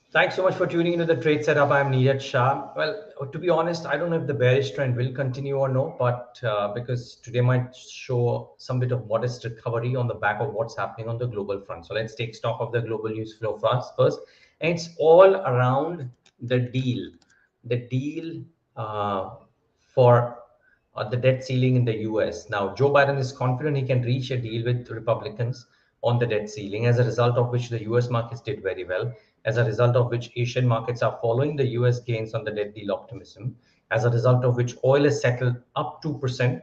Thanks so much for tuning into the trade setup. I'm Neeraj Shah. Well, to be honest, I don't know if the bearish trend will continue or no, but because today might show some bit of modest recovery on the back of what's happening on the global front. So let's take stock of the global news flow first. And it's all around the deal uh, for the debt ceiling in the US. Now, Joe Biden is confident he can reach a deal with Republicans on the debt ceiling, as a result of which the US markets did very well, as a result of which Asian markets are following the US gains on the debt deal optimism, as a result of which oil is settled up 2%,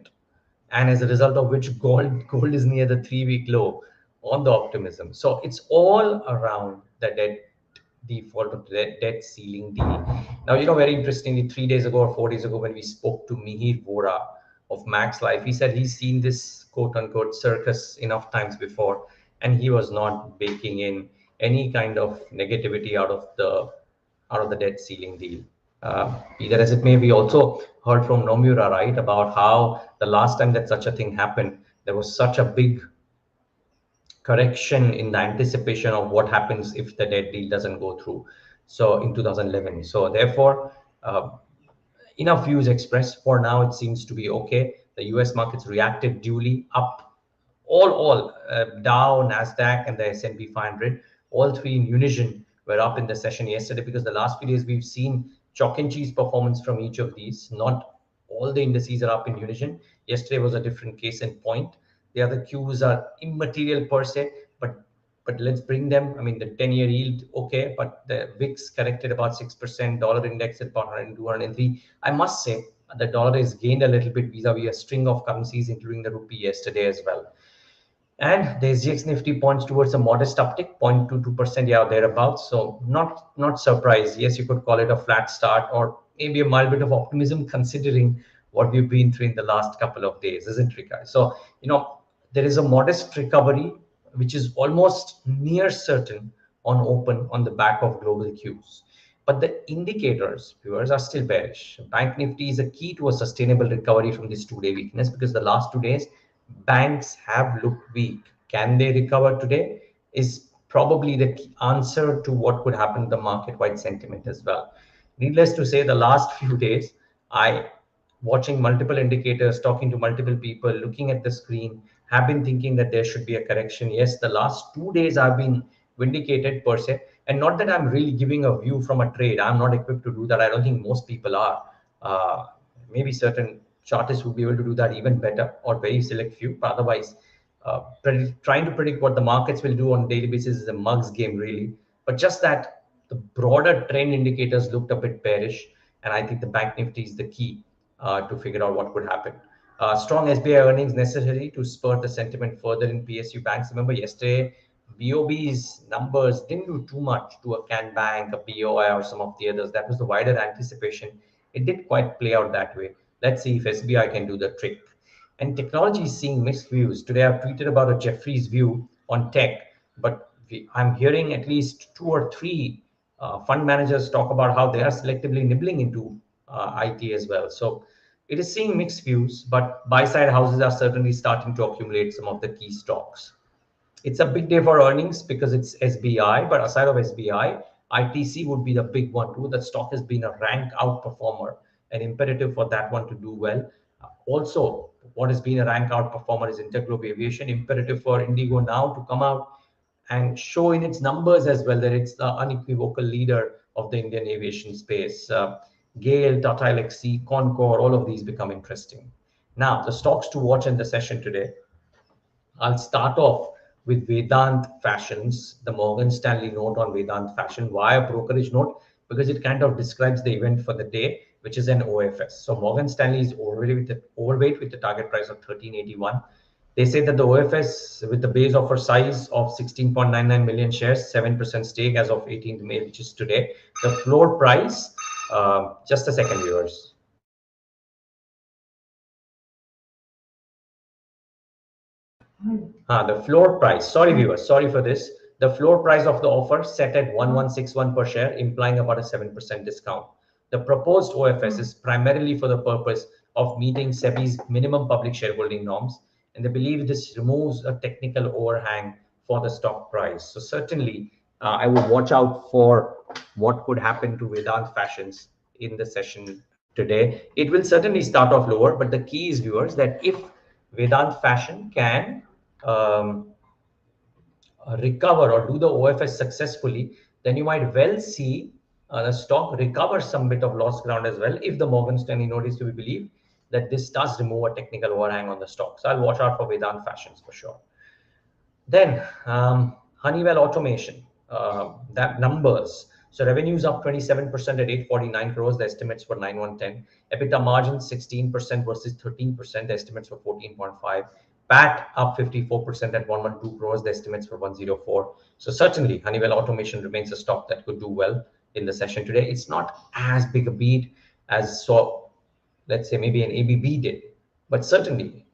and as a result of which gold is near the 3-week low on the optimism. So it's all around the default of the debt ceiling deal. Now, very interestingly, 3 days ago or 4 days ago, when we spoke to Mihir Vora of Max Life, he said he's seen this quote unquote circus enough times before, and he was not baking in any kind of negativity out of the debt ceiling deal. Either as it may, we also heard from Nomura, right, about how the last time that such a thing happened, there was such a big correction in the anticipation of what happens if the debt deal doesn't go through. So in 2011. So therefore, enough views expressed. For now, it seems to be okay. The US markets reacted duly up. All Dow, Nasdaq, and the S&P 500, all three in unison were up in the session yesterday, because the last few days we've seen chalk and cheese performance from each of these. Not all the indices are up in unison. Yesterday was a different case in point. The other Qs are immaterial per se, but let's bring them. I mean, the 10-year yield, okay, but the VIX corrected about 6%, dollar index at about 102, I must say the dollar has gained a little bit vis-a-vis a string of currencies, including the rupee yesterday as well. And the SGX Nifty points towards a modest uptick, 0.22%, yeah, thereabouts. So not surprised. Yes, you could call it a flat start, or maybe a mild bit of optimism considering what we've been through in the last couple of days, isn't it, guys? So, there is a modest recovery, which is almost near certain on open on the back of global cues. But the indicators, viewers, are still bearish. Bank Nifty is a key to a sustainable recovery from this 2-day weakness, because the last 2 days banks have looked weak. Can they recover today? Is probably the answer to what could happen to the market-wide sentiment as well. Needless to say, the last few days, I, watching multiple indicators, talking to multiple people, looking at the screen, have been thinking that there should be a correction. Yes, the last 2 days have been vindicated per se, and not that I'm really giving a view from a trade. I'm not equipped to do that. I don't think most people are. Maybe certain chartists would be able to do that even better, or very select few. But otherwise, trying to predict what the markets will do on a daily basis is a mug's game, really. But just that the broader trend indicators looked a bit bearish, and I think the Bank Nifty is the key to figure out what could happen. Strong SBI earnings necessary to spur the sentiment further in PSU banks. Remember yesterday, BOB's numbers didn't do too much to a Can Bank, a BOI, or some of the others. That was the wider anticipation. It did quite play out that way. Let's see if SBI can do the trick. And technology is seeing mixed views. Today I've tweeted about a Jeffrey's view on tech, but I'm hearing at least 2 or 3 fund managers talk about how they are selectively nibbling into IT as well. So it is seeing mixed views, but buy-side houses are certainly starting to accumulate some of the key stocks. It's a big day for earnings because it's SBI, but aside of SBI, ITC would be the big one too. That stock has been a rank outperformer, an imperative for that one to do well. Also, what has been a rank outperformer is Interglobe Aviation, imperative for Indigo now to come out and show in its numbers as well that it's the unequivocal leader of the Indian aviation space. Gale, Tata Elxsi, Concor, all of these become interesting. Now, the stocks to watch in the session today. I'll start off with Vedant Fashions, the Morgan Stanley note on Vedant Fashion. Why a brokerage note? Because it kind of describes the event for the day, which is an OFS. So Morgan Stanley is overweight with the target price of 1381. They say that the OFS with the base offer size of 16.99 million shares, 7% stake as of 18th May, which is today. The floor price, just a second, viewers. The floor price, sorry viewers, sorry for this. The floor price of the offer set at 1161 per share, implying about a 7% discount. The proposed OFS is primarily for the purpose of meeting SEBI's minimum public shareholding norms, and they believe this removes a technical overhang for the stock price. So certainly, I would watch out for what could happen to Vedant Fashions in the session today. It will certainly start off lower, but the key is, viewers, that if Vedant Fashion can recover or do the OFS successfully, then you might well see the stock recover some bit of lost ground as well, if the Morgan Stanley notice to be believed that this does remove a technical overhang on the stock. So I'll watch out for Vedant Fashions for sure. Then Honeywell Automation, that numbers. So revenues up 27% at 849 crores. The estimates were 9110. EBITDA margin 16% versus 13%. The estimates were 14.5. PAT up 54% at 112 crores. The estimates were 104. So certainly Honeywell Automation remains a stock that could do well in the session today. It's not as big a beat as let's say maybe an ABB did, but certainly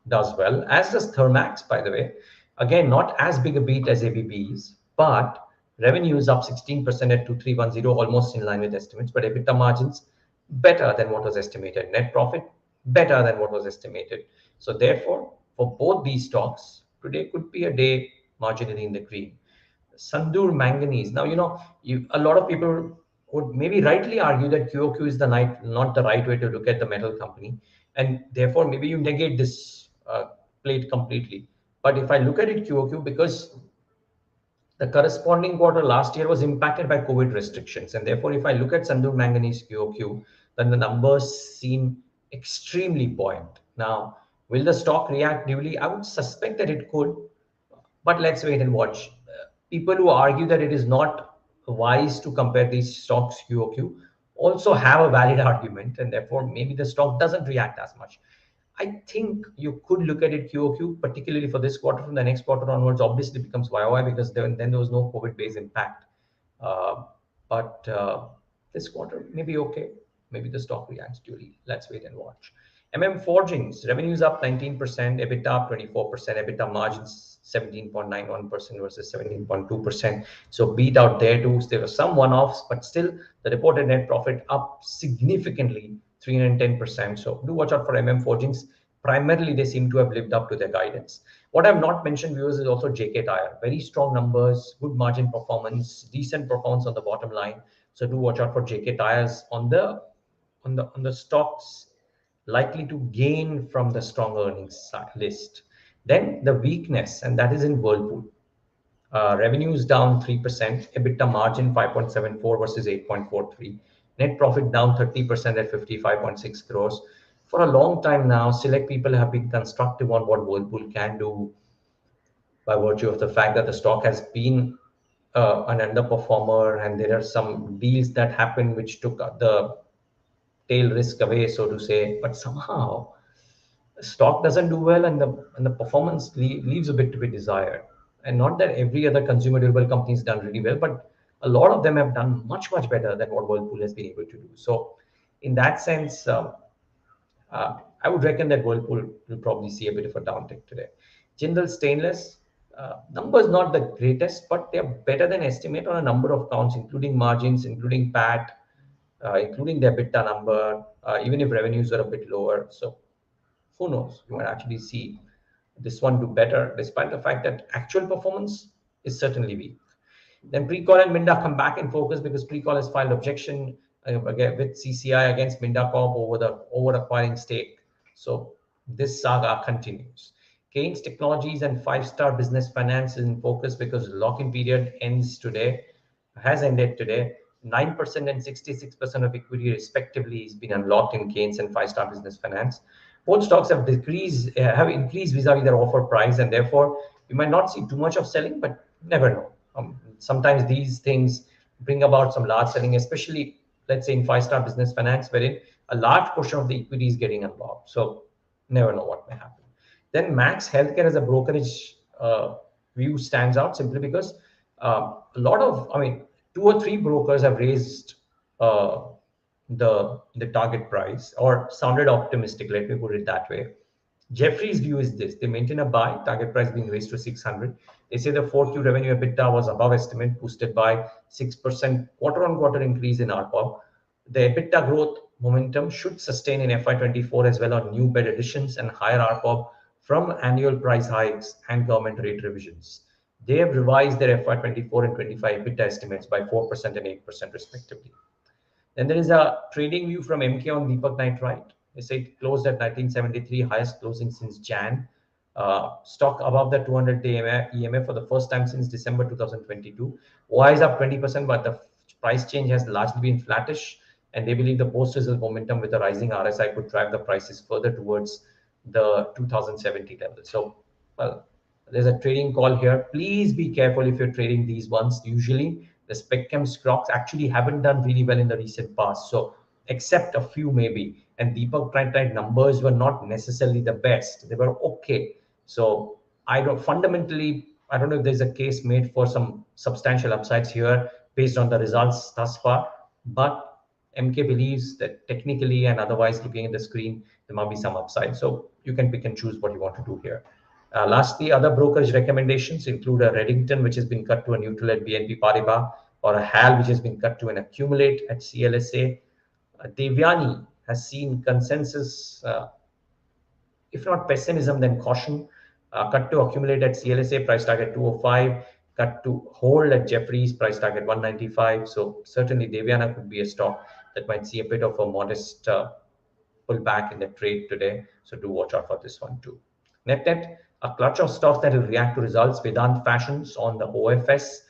does well, as does Thermax, by the way. Again, not as big a beat as ABB's, but revenue is up 16% at 2310, almost in line with estimates, but EBITDA margins better than what was estimated. Net profit better than what was estimated. So therefore, for both these stocks, today could be a day marginally in the green. Sandur Manganese. Now, a lot of people would maybe rightly argue that QOQ is not the right way to look at the metal company. And therefore, maybe you negate this plate completely. But if I look at it QOQ, because the corresponding quarter last year was impacted by COVID restrictions. And therefore, if I look at Sandur Manganese QOQ, then the numbers seem extremely buoyant. Now, will the stock react duly? I would suspect that it could, but let's wait and watch. People who argue that it is not wise to compare these stocks QOQ also have a valid argument, and therefore maybe the stock doesn't react as much. I think you could look at it QOQ, particularly for this quarter. From the next quarter onwards, obviously becomes YOY, because then there was no COVID-based impact. Uh, but this quarter may be okay. Maybe the stock reacts duly. Let's wait and watch. Forgings, revenues up 19%, EBITDA up 24%, EBITDA margins 17.91% versus 17.2%. So beat out there too. There were some one-offs, but still the reported net profit up significantly, 310%. So do watch out for Forgings. Primarily, they seem to have lived up to their guidance. What I've not mentioned, viewers, is also JK Tyre. Very strong numbers, good margin performance, decent performance on the bottom line. So do watch out for JK Tyres on the stocks likely to gain from the strong earnings list. Then the weakness, and that is in Whirlpool. Revenues down 3%, EBITDA margin 5.74 versus 8.43. Net profit down 30% at 55.6 crores. For a long time now, select people have been constructive on what Whirlpool can do by virtue of the fact that the stock has been an underperformer, and there are some deals that happened which took the tail risk away, so to say. But somehow stock doesn't do well, and the performance leaves a bit to be desired. And not that every other consumer durable company has done really well, but a lot of them have done much better than what Whirlpool has been able to do. So in that sense, I would reckon that Whirlpool will probably see a bit of a downtick today. Jindal Stainless, numbers not the greatest, but they're better than estimate on a number of counts, including margins, including PAT, including the EBITDA number, even if revenues are a bit lower. So who knows? You might actually see this one do better, despite the fact that actual performance is certainly weak. Then Precol and Minda come back in focus, because Precol has filed objection with CCI against Minda Corp over the over-acquiring stake. So this saga continues. Keynes Technologies and Five Star Business Finance is in focus because lock-in period has ended today. 9% and 66% of equity respectively has been unlocked in Keynes and Five Star Business Finance. Both stocks have increased vis-a-vis their offer price, and therefore you might not see too much of selling, but never know. Sometimes these things bring about some large selling, especially let's say in Five Star Business Finance, wherein a large portion of the equity is getting unlocked. So never know what may happen. Then Max Healthcare as a brokerage view stands out simply because two or three brokers have raised the target price, or sounded optimistic, let me put it that way. Jeffrey's view is this: they maintain a buy, target price being raised to 600. They say the 4Q revenue EBITDA was above estimate, boosted by 6% quarter-on-quarter increase in ARPOB. The EBITDA growth momentum should sustain in FY24 as well on new bed additions and higher ARPOB from annual price hikes and government rate revisions. They have revised their FY24 and 25 EBITDA estimates by 4% and 8% respectively. Then there is a trading view from MK on Deepak Nitrite. They say it closed at 1973, highest closing since Jan. Stock above the 200-day EMA for the first time since December 2022. OI is up 20%, but the price change has largely been flattish. And they believe the post-result momentum with the rising RSI could drive the prices further towards the 2070 level. So, well, there's a trading call here. Please be careful if you're trading these ones. Usually, the spec chem stocks actually haven't done really well in the recent past. So, except a few maybe. And Deepak Nitrite numbers were not necessarily the best. They were okay. So, I don't know if there's a case made for some substantial upsides here based on the results thus far. But MK believes that technically and otherwise, looking at the screen, there might be some upside. So you can pick and choose what you want to do here. Lastly, other brokerage recommendations include a Reddington, which has been cut to a neutral at BNP Paribas, or a HAL, which has been cut to an accumulate at CLSA. Devyani has seen consensus, if not pessimism, then caution. Cut to accumulate at CLSA, price target 205. Cut to hold at Jefferies, price target 195. So certainly Devyani could be a stock that might see a bit of a modest pull back in the trade today. So do watch out for this one too. Net, a clutch of stocks that will react to results. Vedant Fashions on the OFS.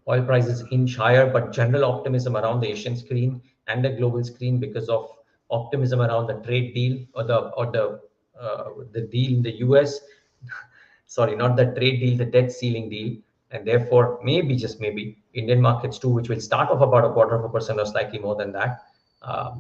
Oil prices inch higher, but general optimism around the Asian screen and the global screen because of optimism around the trade deal or the deal in the US. Sorry, not the trade deal, the debt ceiling deal. And therefore, maybe, just maybe, Indian markets too, which will start off about 0.25% or slightly more than that,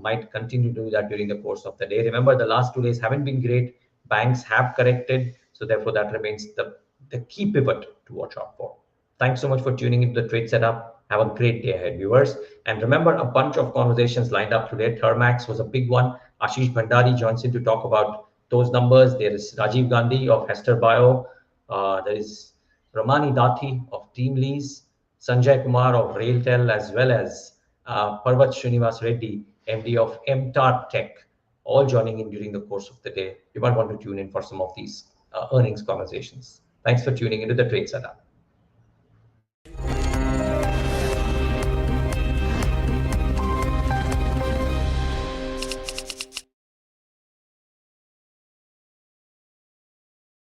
might continue to do that during the course of the day. Remember, the last 2 days haven't been great. Banks have corrected. So therefore, that remains the key pivot to watch out for. Thanks so much for tuning into the trade setup. Have a great day ahead, viewers. And remember, a bunch of conversations lined up today. Thermax was a big one. Ashish Bhandari joins in to talk about those numbers. There is Rajiv Gandhi of Hester Bio. There is Ramani Dathi of Team Lease, Sanjay Kumar of Railtel, as well as Parvat Srinivas Reddy, MD of MTAR Tech, all joining in during the course of the day. You might want to tune in for some of these earnings conversations. Thanks for tuning into the trade setup.